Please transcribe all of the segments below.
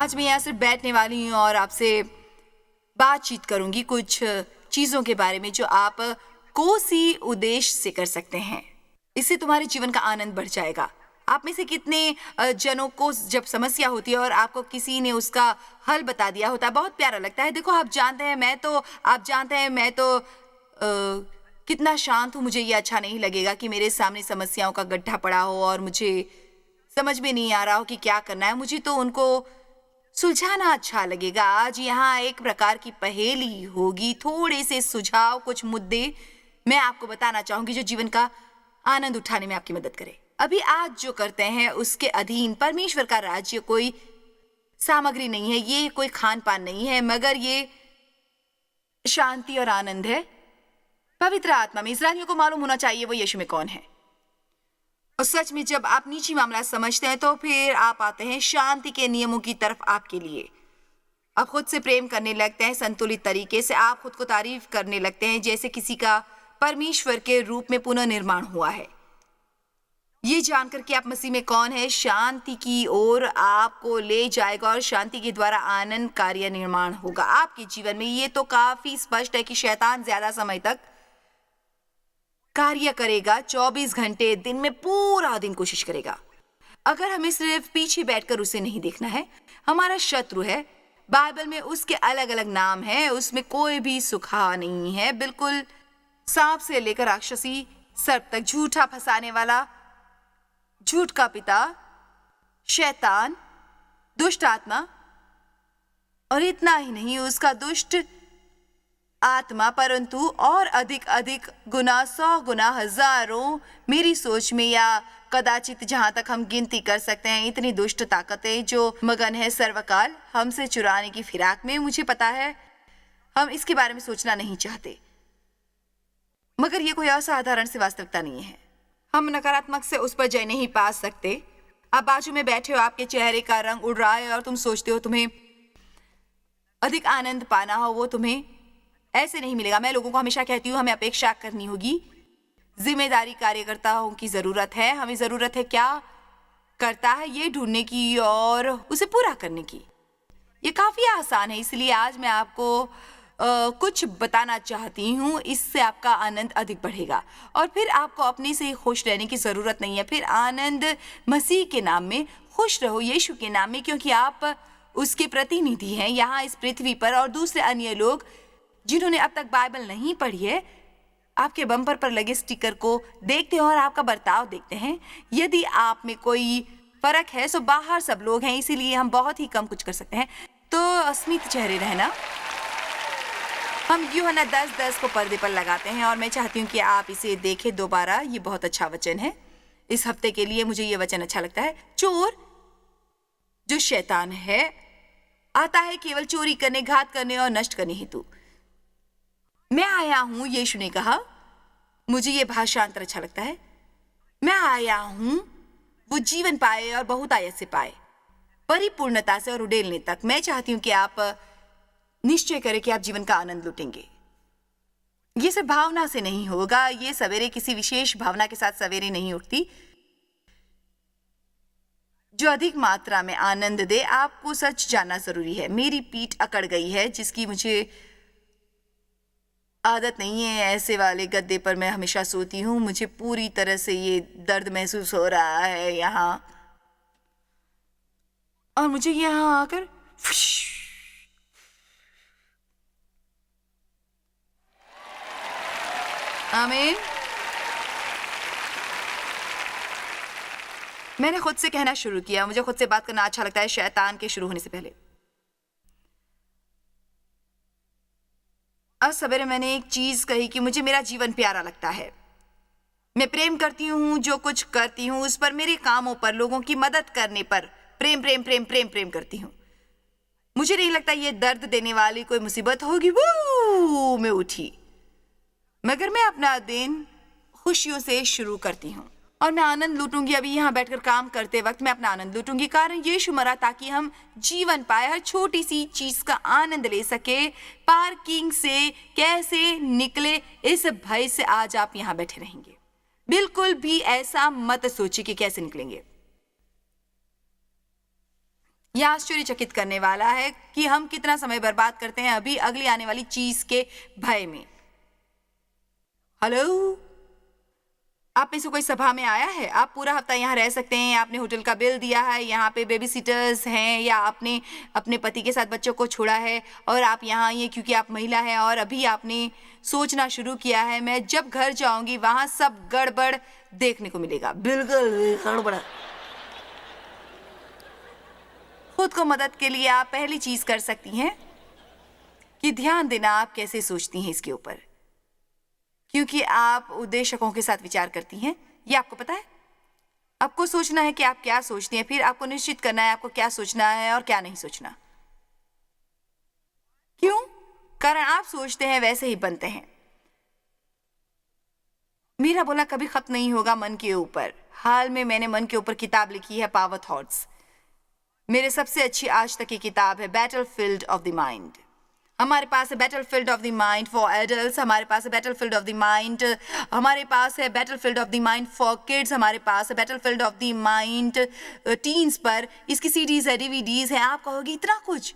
आज मैं यहाँ सिर्फ बैठने वाली हूँ और आपसे बातचीत करूंगी कुछ चीज़ों के बारे में जो आप कोसी उद्देश्य से कर सकते हैं। इससे तुम्हारे जीवन का आनंद बढ़ जाएगा। आप में से कितने जनों को जब समस्या होती है और आपको किसी ने उसका हल बता दिया होता है, बहुत प्यारा लगता है। देखो, आप जानते हैं मैं तो कितना शांत हूँ। मुझे ये अच्छा नहीं लगेगा कि मेरे सामने समस्याओं का गड्ढा पड़ा हो और मुझे समझ में नहीं आ रहा हो कि क्या करना है। मुझे तो उनको सुलझाना अच्छा लगेगा। आज यहाँ एक प्रकार की पहेली होगी, थोड़े से सुझाव, कुछ मुद्दे मैं आपको बताना चाहूंगी जो जीवन का आनंद उठाने में आपकी मदद करे। अभी आज जो करते हैं उसके अधीन परमेश्वर का राज्य कोई सामग्री नहीं है, ये कोई खान पान नहीं है, मगर ये शांति और आनंद है पवित्र आत्मा में। इस्राएलियों को मालूम होना चाहिए वो यीशु में कौन है। और सच में जब आप निजी मामला समझते हैं तो फिर आप आते हैं शांति के नियमों की तरफ। आपके लिए आप खुद से प्रेम करने लगते हैं संतुलित तरीके से। आप खुद को तारीफ करने लगते हैं जैसे किसी का परमेश्वर के रूप में पुनर्निर्माण हुआ है। ये जानकर कि आप मसीह में कौन है शांति की ओर आपको ले जाएगा और शांति के द्वारा आनंद कार्य निर्माण होगा आपके जीवन में। ये तो काफी स्पष्ट है कि शैतान ज्यादा समय तक कार्य करेगा, 24 घंटे दिन में पूरा दिन कोशिश करेगा। अगर हमें सिर्फ पीछे बैठकर उसे नहीं देखना है, हमारा शत्रु है। बाइबल में उसके अलग अलग नाम हैं, उसमें कोई भी सुखा नहीं है। बिल्कुल सांप से लेकर राक्षसी सर्प तक, झूठा फंसाने वाला, झूठ का पिता, शैतान, दुष्ट आत्मा, और इतना ही नहीं उसका दुष्ट आत्मा, परंतु और अधिक गुना, 100 गुना, हजारों, मेरी सोच में या कदाचित जहां तक हम गिनती कर सकते हैं, इतनी दुष्ट ताकतें जो मगन है सर्वकाल हमसे चुराने की फिराक में। मुझे पता है हम इसके बारे में सोचना नहीं चाहते, मगर यह कोई असाधारण सी वास्तविकता नहीं है। हम नकारात्मक से उस पर जय नहीं पा सकते। आप बाजू में बैठे हो, आपके चेहरे का रंग उड़ रहा है और तुम सोचते हो तुम्हें अधिक आनंद पाना हो, वो तुम्हें ऐसे नहीं मिलेगा। मैं लोगों को हमेशा कहती हूँ हमें अपेक्षा करनी होगी। जिम्मेदारी कार्यकर्ताओं की जरूरत है। हमें जरूरत है क्या करता है ये ढूंढने की और उसे पूरा करने की। ये काफी आसान है, इसलिए आज मैं आपको कुछ बताना चाहती हूँ। इससे आपका आनंद अधिक बढ़ेगा और फिर आपको अपने से खुश रहने की जरूरत नहीं है। फिर आनंद मसीह के नाम में खुश रहो, यीशु के नाम में, क्योंकि आप उसके प्रतिनिधि हैं यहाँ इस पृथ्वी पर। और दूसरे अन्य लोग जिन्होंने अब तक बाइबल नहीं पढ़ी है, आपके बम्पर पर लगे स्टिकर को देखते हैं और आपका बर्ताव देखते हैं। यदि आप में कोई फर्क है तो बाहर सब लोग हैं, इसीलिए हम बहुत ही कम कुछ कर सकते हैं। तो स्मित चेहरे रहना। हम यूहन्ना 10:10 को पर्दे पर लगाते हैं और मैं चाहती हूँ कि आप इसे देखें दोबारा। ये बहुत अच्छा वचन है। इस हफ्ते के लिए मुझे ये वचन अच्छा लगता है। चोर, जो शैतान है, आता है केवल चोरी करने, घात करने और नष्ट करने हेतु। मैं आया हूं, यीशु ने कहा। मुझे ये भाषांतर अच्छा लगता है। मैं आया हूं वो जीवन पाए और बहुतायत से पाए, परिपूर्णता से और उड़ेलने तक। मैं चाहती हूं कि आप निश्चय करें कि आप जीवन का आनंद लूटेंगे। ये सिर्फ भावना से नहीं होगा। ये सवेरे किसी विशेष भावना के साथ सवेरे नहीं उठती जो अधिक मात्रा में आनंद दे। आपको सच जानना जरूरी है। मेरी पीठ अकड़ गई है, जिसकी मुझे आदत नहीं है। ऐसे वाले गद्दे पर मैं हमेशा सोती हूँ। मुझे पूरी तरह से ये दर्द महसूस हो रहा है यहाँ, और मुझे यहाँ आकर आमीन। मैंने खुद से कहना शुरू किया। मुझे खुद से बात करना अच्छा लगता है शैतान के शुरू होने से पहले। आज सवेरे मैंने एक चीज कही कि मुझे मेरा जीवन प्यारा लगता है। मैं प्रेम करती हूँ, जो कुछ करती हूँ उस पर, मेरे कामों पर, लोगों की मदद करने पर प्रेम प्रेम प्रेम प्रेम प्रेम करती हूँ। मुझे नहीं लगता ये दर्द देने वाली कोई मुसीबत होगी। वो मैं उठी, मगर मैं अपना दिन खुशियों से शुरू करती हूँ और मैं आनंद लूटूंगी। अभी यहाँ बैठकर काम करते वक्त मैं अपना आनंद लूटूंगी, कारण यीशु मरा ताकि हम जीवन पाए, हर छोटी सी चीज का आनंद ले सके। पार्किंग से कैसे निकले इस भय से आज आप यहाँ बैठे रहेंगे। बिल्कुल भी ऐसा मत सोचिए कि कैसे निकलेंगे। यह आश्चर्यचकित करने वाला है कि हम कितना समय बर्बाद करते हैं अभी अगली आने वाली चीज के भय में। हेलो, आप में से कोई सभा में आया है? आप पूरा हफ्ता यहाँ रह सकते हैं, आपने होटल का बिल दिया है, यहाँ पे बेबी सिटर्स हैं, या आपने अपने पति के साथ बच्चों को छोड़ा है और आप यहाँ आई हैं क्योंकि आप महिला हैं और अभी आपने सोचना शुरू किया है मैं जब घर जाऊंगी वहां सब गड़बड़ देखने को मिलेगा। बिल्कुल गड़बड़। खुद को मदद के लिए आप पहली चीज कर सकती हैं कि ध्यान देना आप कैसे सोचती हैं इसके ऊपर, क्योंकि आप उद्देशकों के साथ विचार करती हैं। ये आपको पता है। आपको सोचना है कि आप क्या सोचती हैं, फिर आपको निश्चित करना है आपको क्या सोचना है और क्या नहीं सोचना। क्यों? कारण आप सोचते हैं वैसे ही बनते हैं। मेरा बोलना कभी खत्म नहीं होगा मन के ऊपर। हाल में मैंने मन के ऊपर किताब लिखी है, पावर थॉट्स। मेरे सबसे अच्छी आज तक की किताब है बैटलफील्ड ऑफ द माइंड। हमारे पास है battlefield of the mind for adults, हमारे पास है बैटलफील्ड ऑफ द माइंड, हमारे पास है battlefield of the mind for kids, हमारे पास है battlefield of the mind teens पर। इसकी सीडीज है, डीवीडीज है। आप कहोगे इतना कुछ,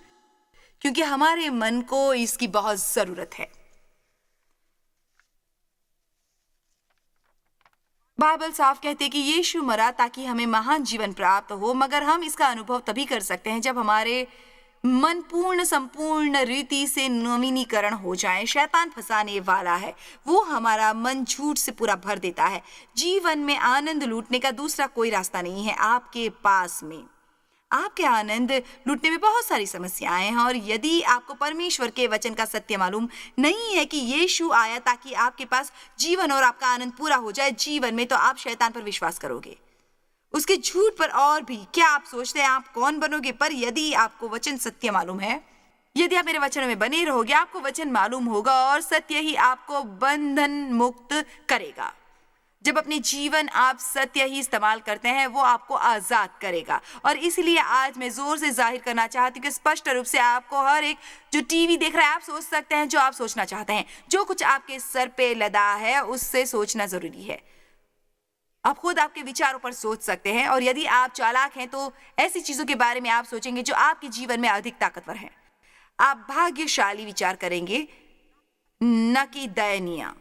क्योंकि हमारे मन को इसकी बहुत जरूरत है। बाइबल साफ कहते हैं कि यीशु मरा ताकि हमें महान जीवन प्राप्त हो, मगर हम इसका अनुभव तभी कर सकते हैं जब हमारे मन पूर्ण संपूर्ण रीति से नवीनीकरण हो जाए। शैतान फंसाने वाला है, वो हमारा मन झूठ से पूरा भर देता है। जीवन में आनंद लूटने का दूसरा कोई रास्ता नहीं है आपके पास में। आपके आनंद लूटने में बहुत सारी समस्याएं हैं, और यदि आपको परमेश्वर के वचन का सत्य मालूम नहीं है कि यीशु आया ताकि आपके पास जीवन और आपका आनंद पूरा हो जाए जीवन में, तो आप शैतान पर विश्वास करोगे, उसके झूठ पर। और भी क्या आप सोचते हैं आप कौन बनोगे? पर यदि आपको वचन सत्य मालूम है, यदि आप मेरे वचनों में बने रहोगे, आपको वचन मालूम होगा और सत्य ही आपको बंधन मुक्त करेगा। जब अपने जीवन आप सत्य ही इस्तेमाल करते हैं, वो आपको आजाद करेगा। और इसलिए आज मैं जोर से जाहिर करना चाहती हूँ कि स्पष्ट रूप से आपको हर एक जो टीवी देख रहा है, आप सोच सकते हैं जो आप सोचना चाहते हैं। जो कुछ आपके सर पे लदा है उससे सोचना जरूरी है। आप खुद आपके विचारों पर सोच सकते हैं, और यदि आप चालाक हैं तो ऐसी चीजों के बारे में आप सोचेंगे जो आपके जीवन में अधिक ताकतवर हैं। आप भाग्यशाली विचार करेंगे, न कि दयनीय।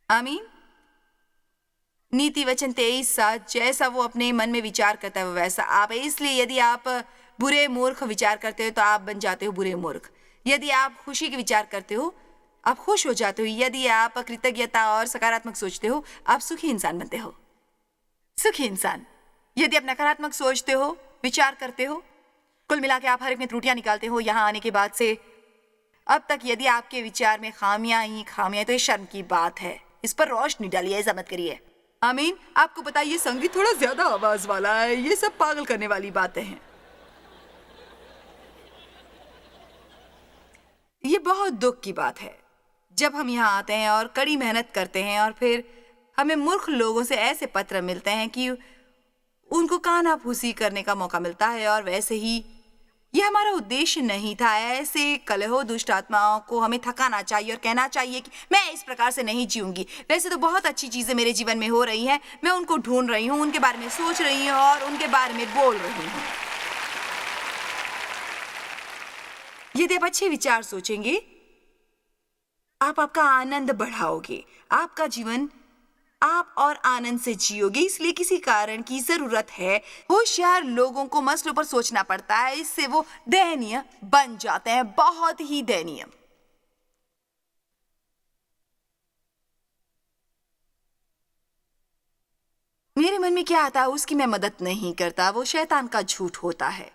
आमीन। नीति वचन 23:7, जैसा वो अपने मन में विचार करता है वो वैसा आप है। इसलिए यदि आप बुरे मूर्ख विचार करते हो तो आप बन जाते हो बुरे मूर्ख। यदि आप खुशी के विचार करते हो आप खुश हो जाते हो। यदि आप कृतज्ञता और सकारात्मक सोचते हो आप सुखी इंसान बनते हो। सुखी इंसान। यदि आप नकारात्मक सोचते हो, विचार करते हो, कुल मिला के आप हर एक में त्रुटियां निकालते हो यहाँ आने के बाद से अब तक, यदि आपके विचार में खामियां ही खामियां, तो ये शर्म की बात है। इस पर रोशनी डालिए, ऐसा मत करिए। आमीन। आपको पता है ये संगीत थोड़ा ज्यादा आवाज वाला है, ये सब पागल करने वाली बातें हैं। ये बहुत दुख की बात है जब हम यहाँ आते हैं और कड़ी मेहनत करते हैं और फिर हमें मूर्ख लोगों से ऐसे पत्र मिलते हैं कि उनको कानाफूसी करने का मौका मिलता है। और वैसे ही ये हमारा उद्देश्य नहीं था। ऐसे कलहो दुष्ट आत्माओं को हमें थकाना चाहिए और कहना चाहिए कि मैं इस प्रकार से नहीं जीऊंगी। वैसे तो बहुत अच्छी चीजें मेरे जीवन में हो रही हैं, मैं उनको ढूंढ रही हूँ, उनके बारे में सोच रही हूँ और उनके बारे में बोल रही हूँ। यदि आप अच्छे विचार सोचेंगे, आप आपका आनंद बढ़ाओगे, आपका जीवन आप और आनंद से जियोगे। इसलिए किसी कारण की जरूरत है। होशियार लोगों को मसलों पर सोचना पड़ता है, इससे वो दयनीय बन जाते हैं, बहुत ही दयनीय। मेरे मन में क्या आता है उसकी मैं मदद नहीं करता, वो शैतान का झूठ होता है।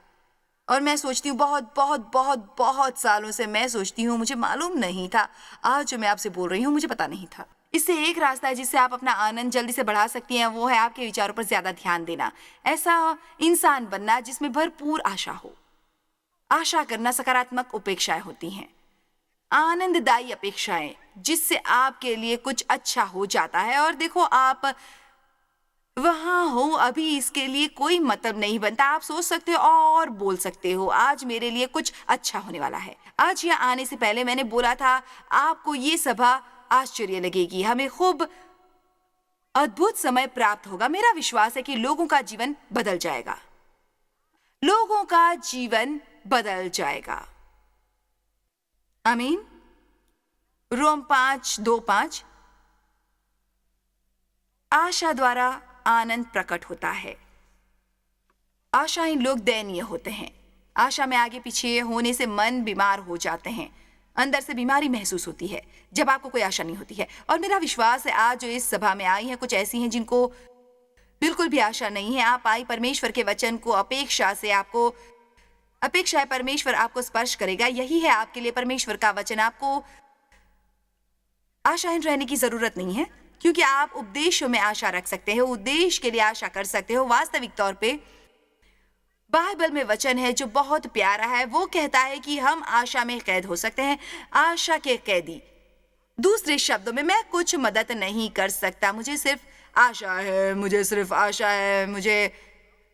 और मैं सोचती हूँ बहुत बहुत बहुत बहुत सालों से मैं सोचती हूँ, मुझे मालूम नहीं था। आज जो मैं आपसे बोल रही हूँ मुझे पता नहीं था। इससे एक रास्ता है जिससे आप अपना आनंद जल्दी से बढ़ा सकती हैं, वो है आपके विचारों पर ज्यादा ध्यान देना। ऐसा इंसान बनना जिसमें भरपूर आशा हो। आशा करना सकारात्मक अपेक्षाएं होती हैं, आनंददायी अपेक्षाएं, जिससे आपके लिए कुछ अच्छा हो जाता है। और देखो आप वहां हो अभी, इसके लिए कोई मतलब नहीं बनता। आप सोच सकते हो और बोल सकते हो आज मेरे लिए कुछ अच्छा होने वाला है। आज यहाँ आने से पहले मैंने बोला था आपको ये सभा आश्चर्य लगेगी, हमें खूब अद्भुत समय प्राप्त होगा। मेरा विश्वास है कि लोगों का जीवन बदल जाएगा। लोगों का जीवन बदल जाएगा। आमीन। रोम 5:2-5। आशा द्वारा आनंद प्रकट होता है। आशाहीन लोग दयनीय होते हैं। आशा में आगे पीछे होने से मन बीमार हो जाते हैं। अंदर से बीमारी महसूस होती है जब आपको कोई आशा नहीं होती है। और मेरा विश्वास है आज जो इस सभा में आई हैं कुछ ऐसी हैं जिनको बिल्कुल भी आशा नहीं है। आप आई परमेश्वर के वचन को अपेक्षा से, आपको अपेक्षा है परमेश्वर आपको स्पर्श करेगा। यही है आपके लिए परमेश्वर का वचन। आपको आशाहीन रहने की जरूरत नहीं है क्योंकि आप उपदेशों में आशा रख सकते हो, उद्देश्य के लिए आशा कर सकते हो। वास्तविक तौर पे बाइबल में वचन है जो बहुत प्यारा है। वो कहता है कि हम आशा में कैद हो सकते हैं, आशा के कैदी। दूसरे शब्दों में मैं कुछ मदद नहीं कर सकता, मुझे सिर्फ आशा है, मुझे सिर्फ आशा है। मुझे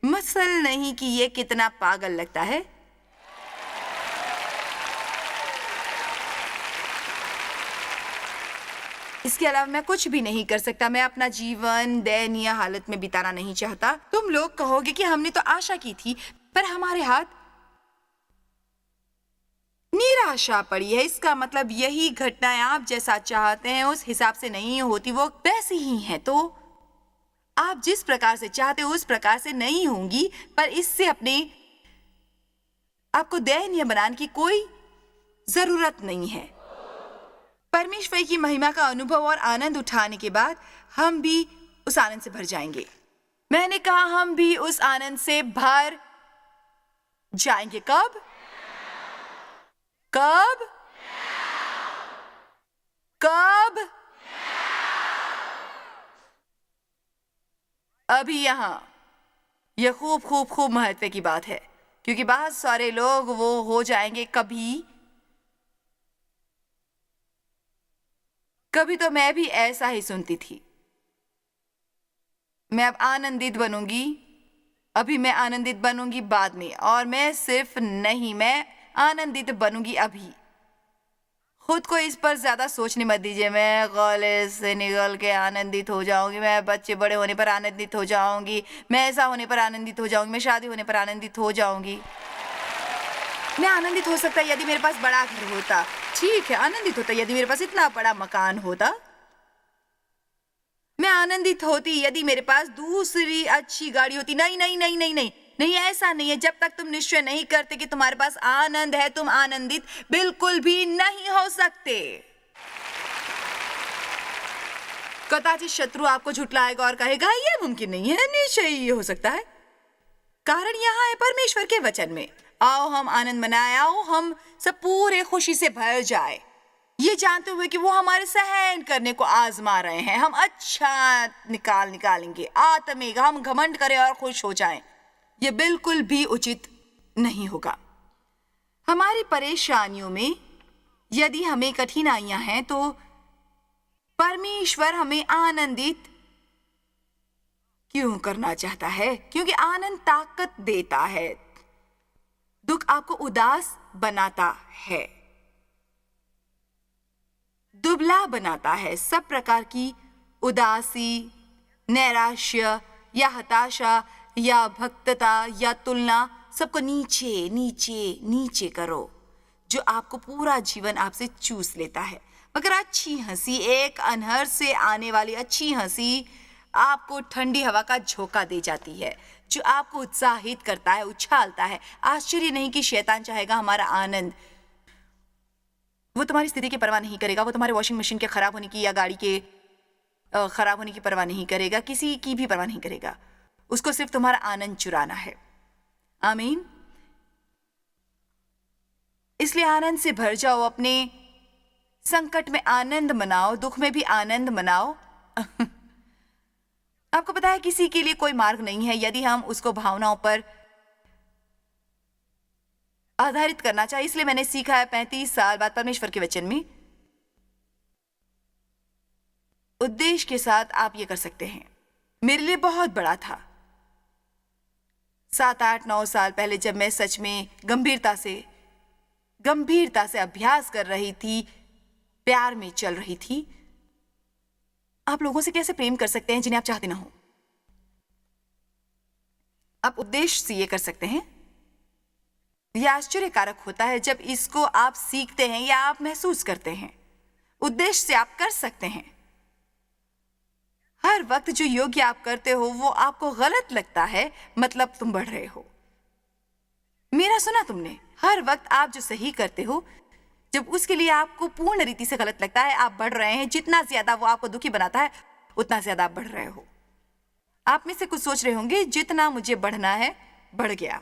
मसल नहीं कि ये कितना पागल लगता है। इसके अलावा मैं कुछ भी नहीं कर सकता। मैं अपना जीवन दयनीय हालत में बिताना नहीं चाहता। तुम लोग कहोगे कि हमने तो आशा की थी पर हमारे हाथ निराशा पड़ी है। इसका मतलब यही घटनाएं आप जैसा चाहते हैं उस हिसाब से नहीं होती, वो वैसी ही हैं। तो आप जिस प्रकार से चाहते हो उस प्रकार से नहीं होंगी, पर इससे अपने आपको दयनीय बनाने की कोई जरूरत नहीं है। परमेश्वर की महिमा का अनुभव और आनंद उठाने के बाद हम भी उस आनंद से भर जाएंगे। मैंने कहा हम भी उस आनंद से भर जाएंगे। कब? कब? कब? अभी यहां। यह खूब खूब खूब महत्व की बात है क्योंकि बहुत सारे लोग वो हो जाएंगे कभी। कभी तो मैं भी ऐसा ही सुनती थी। मैं अब आनंदित बनूंगी, अभी मैं आनंदित बनूंगी बाद में, और मैं सिर्फ नहीं, मैं आनंदित बनूंगी अभी। खुद को इस पर ज्यादा सोचने मत दीजिए। मैं कॉलेज से निकल के आनंदित हो जाऊंगी, मैं बच्चे बड़े होने पर आनंदित हो जाऊंगी, मैं ऐसा होने पर आनंदित हो जाऊंगी, मैं शादी होने पर आनंदित हो जाऊंगी। मैं आनंदित हो सकता यदि मेरे पास बड़ा घर होता, ठीक है, आनंदित होता यदि मेरे पास इतना बड़ा मकान होता। मैं आनंदित होती यदि मेरे पास दूसरी अच्छी गाड़ी होती। नहीं नहीं नहीं नहीं नहीं नहीं, ऐसा नहीं है। जब तक तुम निश्चय नहीं करते कि तुम्हारे पास आनंद है, तुम आनंदित बिल्कुल भी नहीं हो सकते। कदाचित शत्रु आपको झुठलाएगा और कहेगा यह मुमकिन नहीं है, निश्चय ये हो सकता है। कारण यहाँ है परमेश्वर के वचन में। आओ हम आनंद मनाएं, आओ हम सब पूरे खुशी से भर जाए, ये जानते हुए कि वो हमारे सहन करने को आजमा रहे हैं। हम अच्छा निकालेंगे आत्मिक, हम घमंड करें और खुश हो जाएं। ये बिल्कुल भी उचित नहीं होगा। हमारी परेशानियों में यदि हमें कठिनाइयां हैं तो परमेश्वर हमें आनंदित क्यों करना चाहता है? क्योंकि आनंद ताकत देता है, दुख आपको उदास बनाता है, दुबला बनाता है। सब प्रकार की उदासी, नैराश्य या हताशा या भक्तता या तुलना, सबको नीचे नीचे नीचे करो, जो आपको पूरा जीवन आपसे चूस लेता है। मगर अच्छी हंसी, एक अनहर से आने वाली अच्छी हंसी आपको ठंडी हवा का झोंका दे जाती है, जो आपको उत्साहित करता है, उछालता है। आश्चर्य नहीं कि शैतान चाहेगा हमारा आनंद। वो तुम्हारी स्थिति की परवाह नहीं करेगा, वो तुम्हारे वॉशिंग मशीन के खराब होने की या गाड़ी के खराब होने की परवाह नहीं करेगा, किसी की भी परवाह नहीं करेगा। उसको सिर्फ तुम्हारा आनंद चुराना है। आमीन। इसलिए आनंद से भर जाओ, अपने संकट में आनंद मनाओ, दुख में भी आनंद मनाओ। आपको पता है किसी के लिए कोई मार्ग नहीं है यदि हम उसको भावनाओं पर आधारित करना चाहिए। इसलिए मैंने सीखा है 35 साल बाद परमेश्वर के वचन में उद्देश्य के साथ आप ये कर सकते हैं। मेरे लिए बहुत बड़ा था 7, 8, 9 साल पहले, जब मैं सच में गंभीरता से अभ्यास कर रही थी, प्यार में चल रही थी। आप लोगों से कैसे प्रेम कर सकते हैं जिन्हें आप चाहते ना हो? आप उद्देश्य से ये कर सकते हैं। यह आश्चर्यकारक होता है जब इसको आप सीखते हैं या आप महसूस करते हैं। उद्देश्य से आप कर सकते हैं। हर वक्त जो योग्य आप करते हो वो आपको गलत लगता है, मतलब तुम बढ़ रहे हो। मेरा सुना तुमने? हर वक्त आप जो सही करते हो, जब उसके लिए आपको पूर्ण रीति से गलत लगता है, आप बढ़ रहे हैं। जितना ज्यादा वो आपको दुखी बनाता है, उतना ज्यादा आप बढ़ रहे हो। आप में से कुछ सोच रहे होंगे, जितना मुझे बढ़ना है बढ़ गया।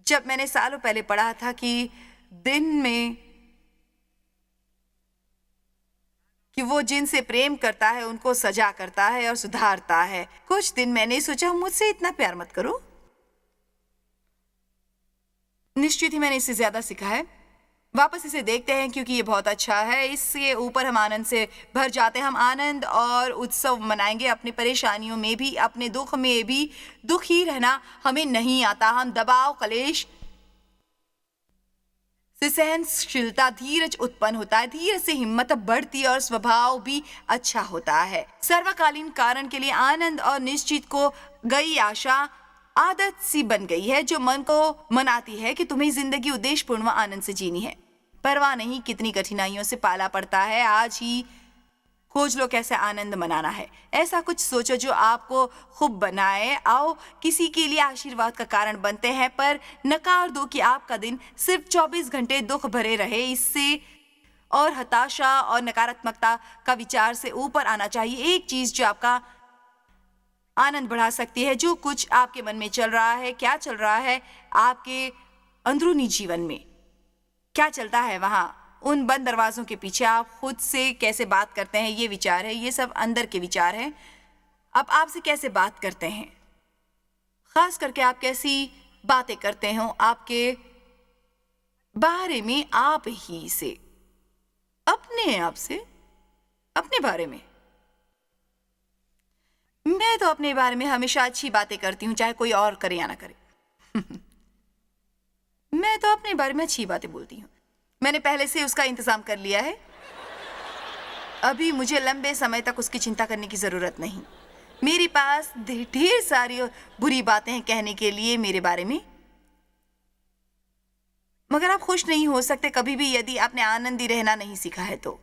जब मैंने सालों पहले पढ़ा था कि दिन में कि वो जिनसे प्रेम करता है उनको सजा करता है और सुधारता है। कुछ दिन मैंने सोचा, मुझसे इतना प्यार मत करो। निश्चित ही मैंने इससे ज्यादा सीखा है। वापस इसे देखते हैं क्योंकि ये बहुत अच्छा है। इसके ऊपर हम आनंद से भर जाते हैं। हम आनंद और उत्सव मनाएंगे। अपनी परेशानियों में भी, अपने दुख में भी दुखी रहना हमें नहीं आता। हम दबाव, क्लेश से सहनशीलता, धीरज उत्पन्न होता है। धीरज से हिम्मत बढ़ती है और स्वभाव भी अच्छा होता है। सर्वकालीन कारण के लिए आनंद और निश्चित को गई आशा आदत सी बन गई है जो मन को मनाती है कि तुम्हें जिंदगी उद्देश्यपूर्ण व आनंद से जीनी है। परवाह नहीं कितनी कठिनाइयों से पाला पड़ता है, आज ही खोज लो कैसे आनंद मनाना है। ऐसा कुछ सोचो जो आपको खूब बनाए। आओ किसी के लिए आशीर्वाद का कारण बनते हैं, पर नकार दो कि आपका दिन सिर्फ 24 घंटे दुख भरे रहे। इससे और हताशा और नकारात्मकता का विचार से ऊपर आना चाहिए। एक चीज जो आपका आनंद बढ़ा सकती है, जो कुछ आपके मन में चल रहा है, क्या चल रहा है आपके अंदरूनी जीवन में, क्या चलता है वहां उन बंद दरवाजों के पीछे, आप खुद से कैसे बात करते हैं, ये विचार है। ये सब अंदर के विचार हैं। अब आपसे कैसे बात करते हैं, खास करके आप कैसी बातें करते हो आपके बारे में, आप ही से, अपने आप से, अपने बारे में। मैं तो अपने बारे में हमेशा अच्छी बातें करती हूं, चाहे कोई और करे या ना करे। मैं तो अपने बारे में अच्छी बातें बोलती हूं। मैंने पहले से उसका इंतजाम कर लिया है। अभी मुझे लंबे समय तक उसकी चिंता करने की जरूरत नहीं। मेरे पास ढेर सारी बुरी बातें हैं कहने के लिए मेरे बारे में, मगर आप खुश नहीं हो सकते कभी भी यदि आपने आनंदी रहना नहीं सीखा है। तो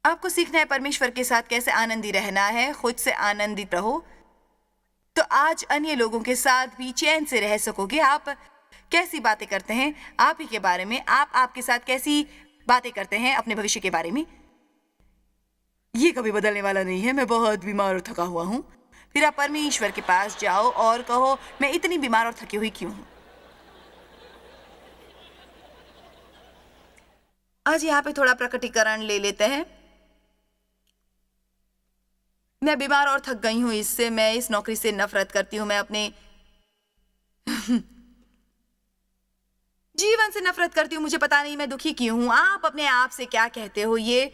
आपको सीखना है परमेश्वर के साथ कैसे आनंदी रहना है। खुद से आनंदित रहो तो आज अन्य लोगों के साथ भी चैन से रह सकोगे। आप कैसी बातें करते हैं आप ही के बारे में, आप आपके साथ कैसी बातें करते हैं अपने भविष्य के बारे में, ये कभी बदलने वाला नहीं है। मैं बहुत बीमार और थका हुआ हूं। फिर आप परमेश्वर के पास जाओ और कहो, मैं इतनी बीमार और थकी हुई क्यों हूं। आज यहाँ पे थोड़ा प्रकटीकरण ले लेते हैं। मैं बीमार और थक गई हूं, इससे मैं इस नौकरी से नफरत करती हूं। मैं अपने जीवन से नफरत करती हूँ। मुझे पता नहीं मैं दुखी क्यों हूँ। आप अपने आप से क्या कहते हो, ये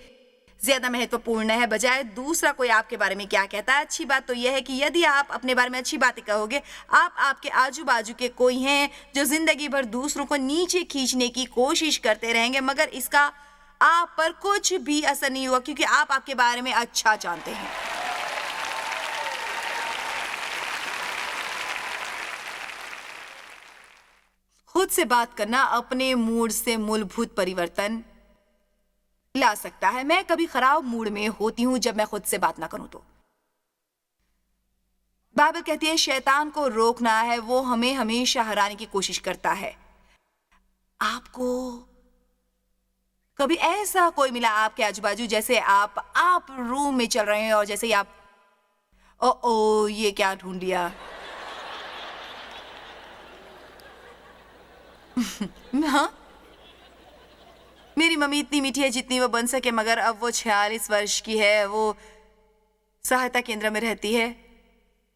ज्यादा महत्वपूर्ण है बजाय दूसरा कोई आपके बारे में क्या कहता है। अच्छी बात तो यह है कि यदि आप अपने बारे में अच्छी बातें कहोगे, आप आपके आजू बाजू के कोई हैं जो जिंदगी भर दूसरों को नीचे खींचने की कोशिश करते रहेंगे, मगर इसका आप पर कुछ भी असर नहीं हुआ क्योंकि आप आपके बारे में अच्छा जानते हैं। खुद से बात करना अपने मूड से मूलभूत परिवर्तन ला सकता है। मैं कभी खराब मूड में होती हूं जब मैं खुद से बात ना करूं तो। बाइबल कहती है शैतान को रोकना है, वो हमें हमेशा हराने की कोशिश करता है। आपको कभी ऐसा कोई मिला आपके आजू बाजू, जैसे आप रूम में चल रहे हैं और जैसे ही आप ओ ये क्या ढूंढ लिया। हाँ, मेरी मम्मी इतनी मीठी है जितनी वो बन सके, मगर अब वो 46 वर्ष की है। वो सहायता केंद्र में रहती है।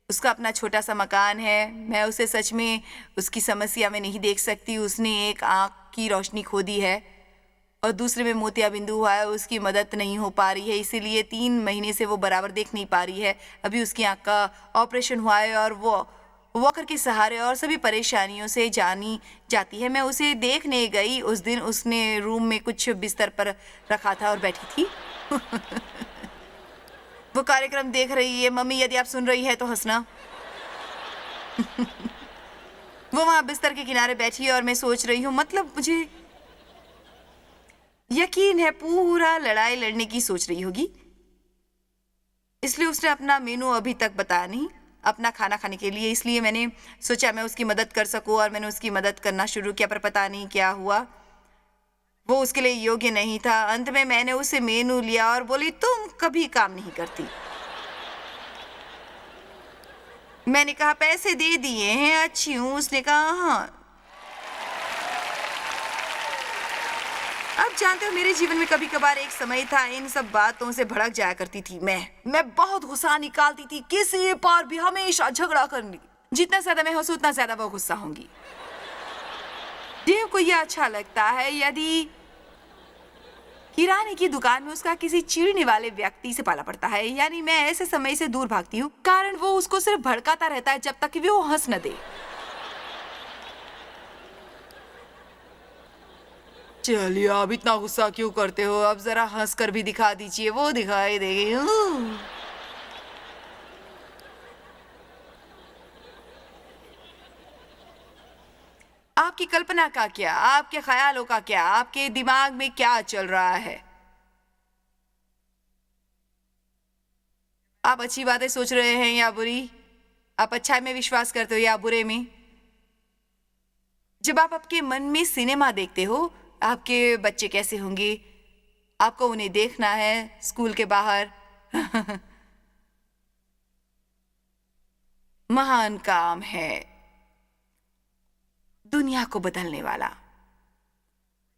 उसका अपना छोटा सा मकान है। मैं उसे सच में उसकी समस्या में नहीं देख सकती। उसने एक आंख की रोशनी खो दी है और दूसरे में मोतियाबिंद हुआ है। उसकी मदद नहीं हो पा रही है, इसीलिए 3 महीने से वो बराबर देख नहीं पा रही है। अभी उसकी आंख का ऑपरेशन हुआ है और वो वॉकर के सहारे और सभी परेशानियों से जानी जाती है। मैं उसे देखने गई उस दिन। उसने रूम में कुछ बिस्तर पर रखा था और बैठी थी। वो कार्यक्रम देख रही है। मम्मी, यदि आप सुन रही है तो हंसना। वो वहां बिस्तर के किनारे बैठी है और मैं सोच रही हूँ, मतलब मुझे यकीन है पूरा लड़ाई लड़ने की सोच रही होगी। इसलिए उसने अपना मेनू अभी तक बताया नहीं अपना खाना खाने के लिए, इसलिए मैंने सोचा मैं उसकी मदद कर सकूं और मैंने उसकी मदद करना शुरू किया, पर पता नहीं क्या हुआ, वो उसके लिए योग्य नहीं था। अंत में मैंने उसे मेनू लिया और बोली, तुम कभी काम नहीं करती। मैंने कहा, पैसे दे दिए हैं, अच्छी हूँ। उसने कहा, हाँ। अब जानते हो, मेरे जीवन में कभी कभार एक समय था इन सब बातों से भड़क जाया करती थी। मैं बहुत गुस्सा निकालती थी, किसी पर भी हमेशा झगड़ा करने की। जितना ज्यादा मैं हंसू उतना ज्यादा वो गुस्सा होंगी। देव को यह अच्छा लगता है यदि किराने की दुकान में उसका किसी चिढ़ने वाले व्यक्ति से पाला पड़ता है, यानी मैं ऐसे समय से दूर भागती हूँ, कारण वो उसको सिर्फ भड़काता रहता है जब तक कि वो हंस न दे। चलिए, आप इतना गुस्सा क्यों करते हो? अब जरा हंसकर भी दिखा दीजिए, वो दिखाई देगी। आपकी कल्पना का क्या, आपके ख्यालों का क्या, आपके दिमाग में क्या चल रहा है? आप अच्छी बातें सोच रहे हैं या बुरी? आप अच्छाई में विश्वास करते हो या बुरे में? जब आप आपके मन में सिनेमा देखते हो, आपके बच्चे कैसे होंगे, आपको उन्हें देखना है स्कूल के बाहर। महान काम है, दुनिया को बदलने वाला।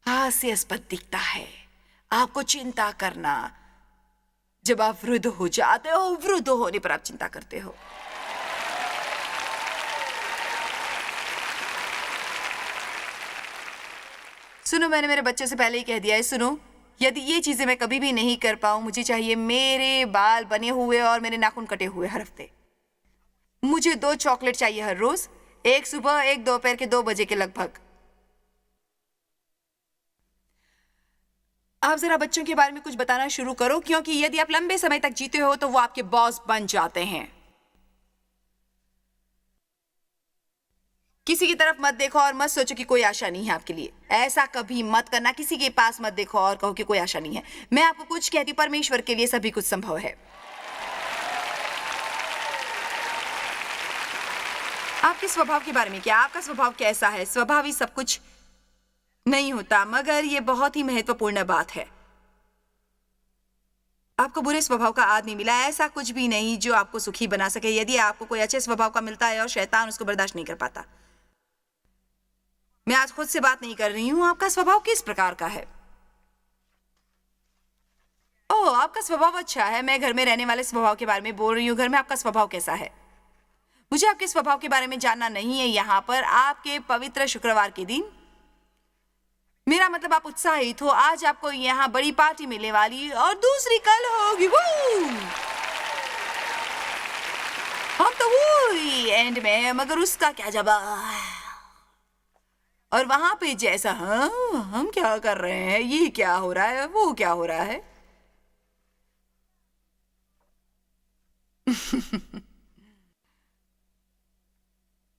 हास्यास्पद दिखता है आपको चिंता करना। जब आप वृद्ध हो जाते हो, वृद्ध होने पर आप चिंता करते हो। सुनो, मैंने मेरे बच्चों से पहले ही कह दिया है, सुनो, यदि ये चीजें मैं कभी भी नहीं कर पाऊं, मुझे चाहिए मेरे बाल बने हुए और मेरे नाखून कटे हुए हर हफ्ते। मुझे 2 चॉकलेट चाहिए हर रोज, एक सुबह, एक दोपहर के 2 बजे के लगभग। आप जरा बच्चों के बारे में कुछ बताना शुरू करो, क्योंकि यदि आप लंबे समय तक जीते हो तो वो आपके बॉस बन जाते हैं। किसी की तरफ मत देखो और मत सोचो कि कोई आशा नहीं है आपके लिए। ऐसा कभी मत करना। किसी के पास मत देखो और कहो कि कोई आशा नहीं है। मैं आपको कुछ कहती, परमेश्वर के लिए सभी कुछ संभव है। आपके स्वभाव के बारे में क्या? आपका स्वभाव कैसा है? स्वभाव ही सब कुछ नहीं होता, मगर यह बहुत ही महत्वपूर्ण बात है। आपको बुरे स्वभाव का आदमी मिला, ऐसा कुछ भी नहीं जो आपको सुखी बना सके। यदि आपको कोई अच्छे स्वभाव का मिलता है और शैतान उसको बर्दाश्त नहीं कर पाता। मैं आज खुद से बात नहीं कर रही हूं, आपका स्वभाव किस प्रकार का है? ओह, आपका स्वभाव अच्छा है। मैं घर में रहने वाले स्वभाव के बारे में बोल रही हूँ। घर में आपका स्वभाव कैसा है? मुझे आपके स्वभाव के बारे में जानना नहीं है यहाँ पर। आपके पवित्र शुक्रवार के दिन, मेरा मतलब आप उत्साहित हो। आज आपको यहाँ बड़ी पार्टी मिलने वाली और दूसरी कल होगी। हम तो वो एंड में है, मगर उसका क्या जवाब? और वहां पे जैसा, हाँ, हम क्या कर रहे हैं, ये क्या हो रहा है, वो क्या हो रहा है।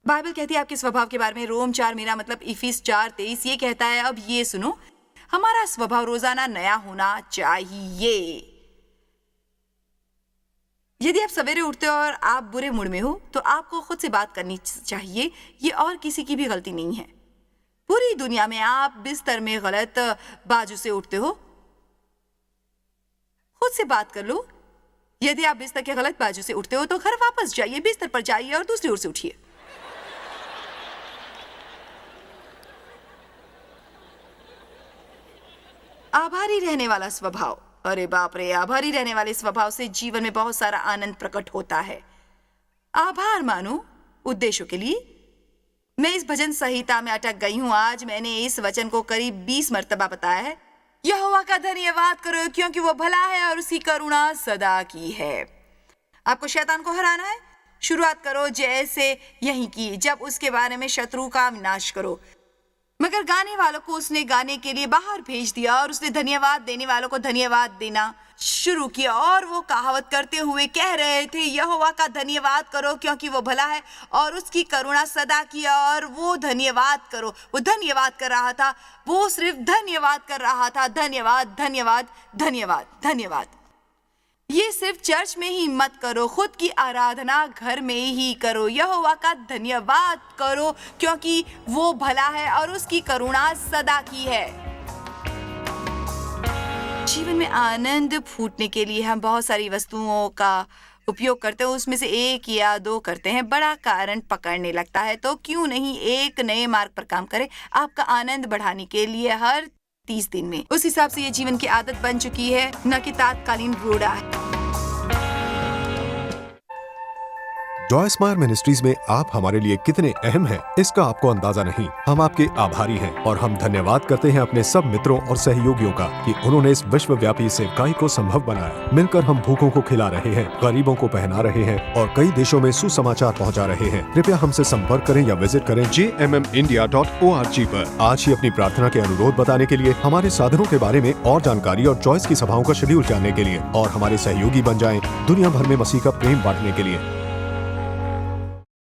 बाइबल कहती है आपके स्वभाव के बारे में, रोम 4, मेरा मतलब इफिस 4:23, ये कहता है, अब ये सुनो, हमारा स्वभाव रोजाना नया होना चाहिए। यदि आप सवेरे उठते हो और आप बुरे मूड में हो तो आपको खुद से बात करनी चाहिए। ये और किसी की भी गलती नहीं है। पूरी दुनिया में आप बिस्तर में गलत बाजू से उठते हो, खुद से बात कर लो। यदि आप बिस्तर के गलत बाजू से उठते हो तो घर वापस जाइए, बिस्तर पर जाइए और दूसरी ओर से उठिए। आभारी रहने वाला स्वभाव, अरे बाप रे, आभारी रहने वाले स्वभाव से जीवन में बहुत सारा आनंद प्रकट होता है। आभार मानो उद्देश्यों के लिए। मैं इस भजन संहिता में अटक गई हूं। आज मैंने इस वचन को करीब 20 मर्तबा बताया है। यहोवा का धन्यवाद करो क्योंकि वो भला है और उसकी करुणा सदा की है। आपको शैतान को हराना है, शुरुआत करो जैसे यहीं की, जब उसके बारे में शत्रु का विनाश करो। मगर गाने वालों को उसने गाने के लिए बाहर भेज दिया और उसने धन्यवाद देने वालों को धन्यवाद देना शुरू किया और वो कहावत करते हुए कह रहे थे, यहोवा का धन्यवाद करो क्योंकि वो भला है और उसकी करुणा सदा की। और वो धन्यवाद करो, वो धन्यवाद कर रहा था, वो सिर्फ धन्यवाद कर रहा था। धन्यवाद, धन्यवाद, धन्यवाद, धन्यवाद। ये सिर्फ चर्च में ही मत करो, खुद की आराधना घर में ही करो। यहोवा का धन्यवाद करो क्योंकि वो भला है और उसकी करुणा सदा की है। जीवन में आनंद फूटने के लिए हम बहुत सारी वस्तुओं का उपयोग करते हैं, उसमें से एक या दो करते हैं, बड़ा कारण पकड़ने लगता है। तो क्यों नहीं एक नए मार्ग पर काम करें आपका आनंद बढ़ाने के लिए हर 30 दिन में। उस हिसाब से ये जीवन की आदत बन चुकी है, न कि तात्कालीन रूढ़ा है। जॉय स्मायर मिनिस्ट्रीज में आप हमारे लिए कितने अहम हैं, इसका आपको अंदाजा नहीं। हम आपके आभारी हैं और हम धन्यवाद करते हैं अपने सब मित्रों और सहयोगियों का कि उन्होंने इस विश्वव्यापी सेवकाई को संभव बनाया। मिलकर हम भूखों को खिला रहे हैं, गरीबों को पहना रहे हैं और कई देशों में सुसमाचार पहुंचा रहे हैं। कृपया हमसे संपर्क करें या विजिट करें jmmindia.org पर। आज ही अपनी प्रार्थना के अनुरोध बताने के लिए, हमारे साधनों के बारे में और जानकारी और जॉयस की सभाओं का शेड्यूल जानने के लिए और हमारे सहयोगी बन जाएं दुनिया भर में मसीह का प्रेम बांटने के लिए।